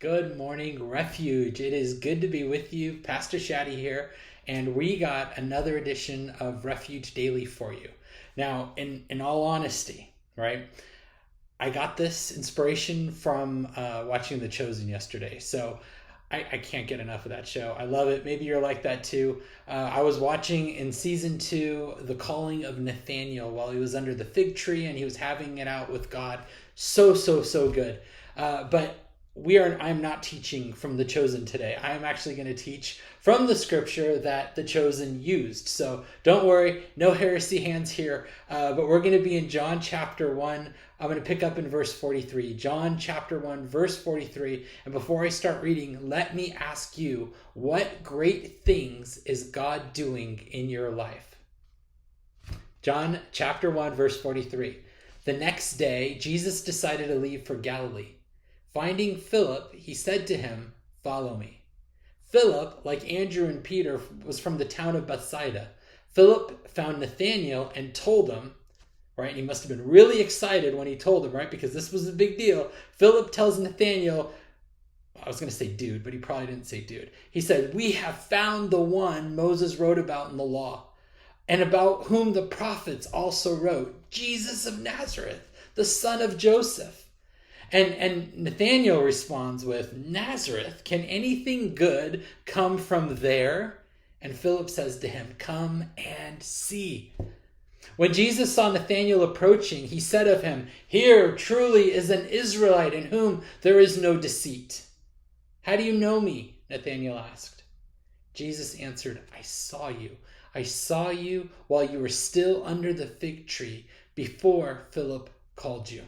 Good morning, Refuge. It is good to be with you. Pastor Shady here, and we got another edition of Refuge Daily for you. Now, in all honesty, right, I got this inspiration from watching The Chosen yesterday. So I can't get enough of that show. I love it. Maybe you're like that too. I was watching in season 2 the calling of Nathaniel while he was under the fig tree and he was having it out with God. So good. But I'm not teaching from The Chosen today. I am actually going to teach from the scripture that The Chosen used. So don't worry, no heresy hands here. But we're going to be in John chapter 1. I'm going to pick up in verse 43. John chapter 1, verse 43. And before I start reading, let me ask you, what great things is God doing in your life? John chapter 1, verse 43. The next day, Jesus decided to leave for Galilee. Finding Philip, he said to him, "Follow me." Philip, like Andrew and Peter, was from the town of Bethsaida. Philip found Nathanael and told him, right? He must have been really excited when he told him, right? Because this was a big deal. Philip tells Nathanael, I was going to say dude, but he probably didn't say dude. He said, "We have found the one Moses wrote about in the law, and about whom the prophets also wrote, Jesus of Nazareth, the son of Joseph." And Nathanael responds with, "Nazareth, can anything good come from there?" And Philip says to him, "Come and see." When Jesus saw Nathanael approaching, he said of him, "Here truly is an Israelite in whom there is no deceit." "How do you know me?" Nathanael asked. Jesus answered, I saw you. I saw you while you were still under the fig tree before Philip called you."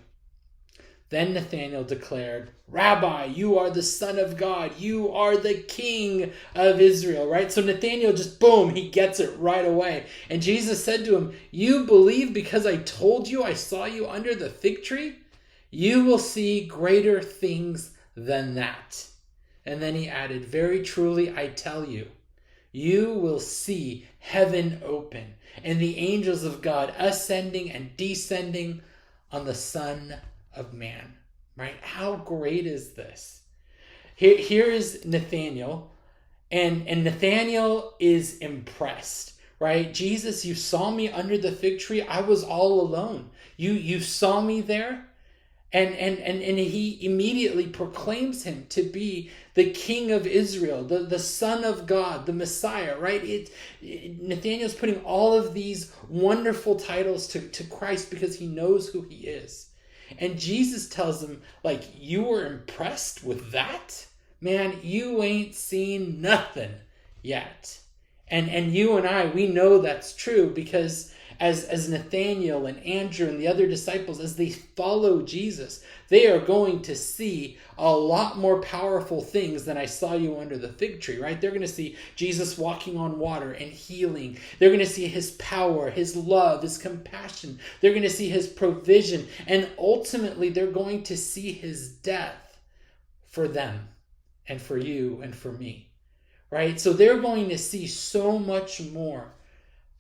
Then Nathanael declared, "Rabbi, you are the Son of God. You are the King of Israel," right? So Nathanael just, boom, he gets it right away. And Jesus said to him, "You believe because I told you I saw you under the fig tree? You will see greater things than that." And then he added, "Very truly I tell you, you will see heaven open and the angels of God ascending and descending on the Son of Man." Right? How great is this? Here is Nathanael, and Nathanael is impressed. Right? "Jesus, you saw me under the fig tree. I was all alone. You saw me there." And he immediately proclaims him to be the King of Israel, the Son of God, the Messiah, right? Nathanael's putting all of these wonderful titles to Christ because he knows who he is. And Jesus tells him, like, "You were impressed with that? Man, you ain't seen nothing yet." And you and I, we know that's true because as Nathanael and Andrew and the other disciples, as they follow Jesus, they are going to see a lot more powerful things than "I saw you under the fig tree," right? They're going to see Jesus walking on water and healing. They're going to see his power, his love, his compassion. They're going to see his provision. And ultimately, they're going to see his death for them and for you and for me, right? So they're going to see so much more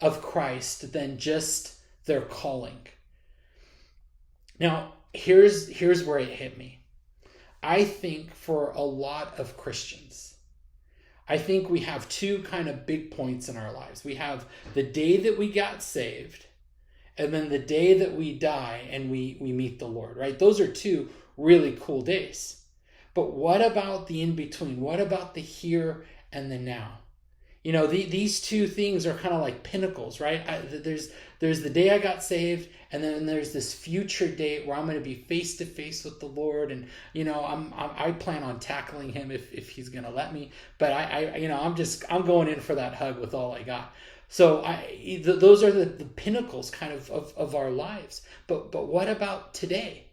of Christ than just their calling. Now, here's where it hit me. I think for a lot of Christians, I think we have two kind of big points in our lives. We have the day that we got saved, and then the day that we die and we meet the Lord, right? Those are two really cool days. But what about the in-between? What about the here and the now? You know, these two things are kind of like pinnacles, right? There's the day I got saved, and then there's this future date where I'm going to be face to face with the Lord, and you know, I plan on tackling him if he's going to let me. But I'm going in for that hug with all I got. So those are the pinnacles kind of our lives. But what about today?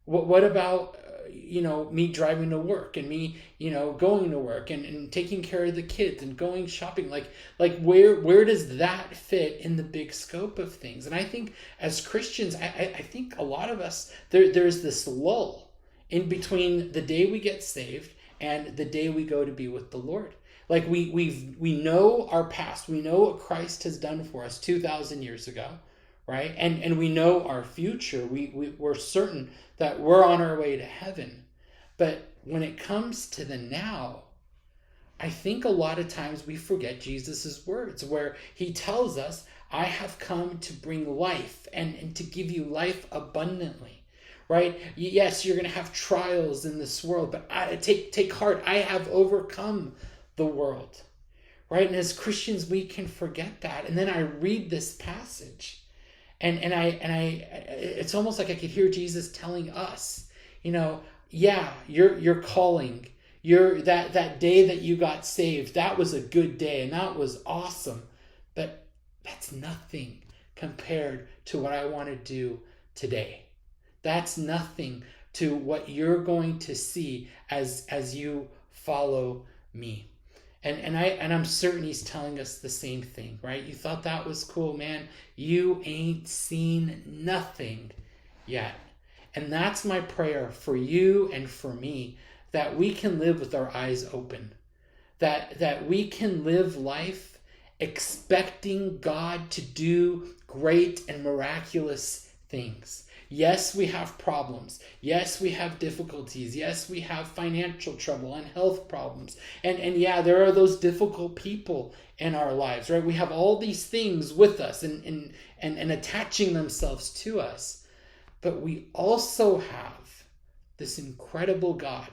What about me driving to work and me, going to work and taking care of the kids and going shopping? Like where does that fit in the big scope of things? And I think as Christians, I think a lot of us, there's this lull in between the day we get saved and the day we go to be with the Lord. Like we know our past. We know what Christ has done for us 2,000 years ago. Right? And we know our future. We're certain that we're on our way to heaven. But when it comes to the now, I think a lot of times we forget Jesus's words where he tells us, I have come to bring life and to give you life abundantly, right? Yes, you're going to have trials in this world, but take heart. I have overcome the world, right? And as Christians, we can forget that. And then I read this passage and it's almost like I could hear Jesus telling us, yeah, your calling, that day that you got saved, that was a good day and that was awesome. But that's nothing compared to what I want to do today. That's nothing to what you're going to see as you follow me. And I'm certain he's telling us the same thing, right? You thought that was cool, man. You ain't seen nothing yet. And that's my prayer for you and for me, that we can live with our eyes open, that we can live life expecting God to do great and miraculous things. Yes, we have problems. Yes, we have difficulties. Yes, we have financial trouble and health problems. And yeah, there are those difficult people in our lives, right? We have all these things with us and attaching themselves to us. But we also have this incredible God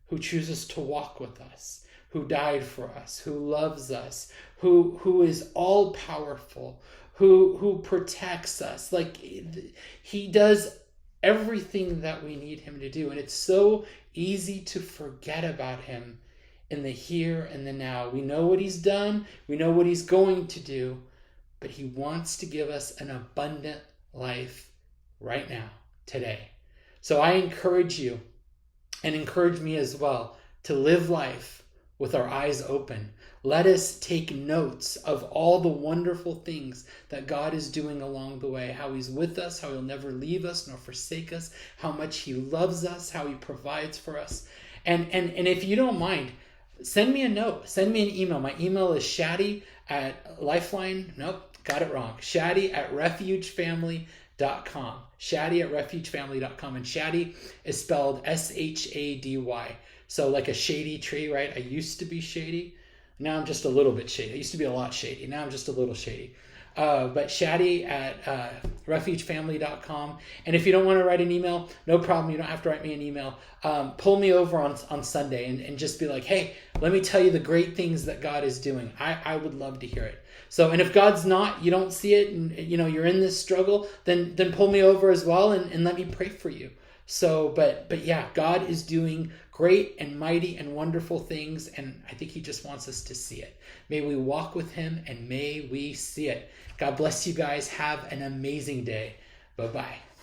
who chooses to walk with us, who died for us, who loves us, who is all powerful, who protects us. Like, he does everything that we need him to do. And it's so easy to forget about him in the here and the now. We know what he's done. We know what he's going to do. But he wants to give us an abundant life right now, today. So I encourage you, and encourage me as well, to live life with our eyes open. Let us take notes of all the wonderful things that God is doing along the way, how he's with us, how he'll never leave us nor forsake us, how much he loves us, how he provides for us. And if you don't mind, send me a note, send me an email. My email is Shady at Lifeline. Nope, got it wrong. Shady at refugefamily.com. Shady at refugefamily.com. And Shady is spelled S-H-A-D-Y. So like a shady tree, right? I used to be shady. Now I'm just a little bit shady. I used to be a lot shady. Now I'm just a little shady. But Shady at refugefamily.com. And if you don't want to write an email, no problem. You don't have to write me an email. Pull me over on Sunday and just be like, hey, let me tell you the great things that God is doing. I would love to hear it. So, and if God's not, you don't see it, and you're in this struggle, then pull me over as well and let me pray for you. So, but yeah, God is doing great and mighty and wonderful things, and I think he just wants us to see it. May we walk with him, and may we see it. God bless you guys. Have an amazing day. Bye-bye.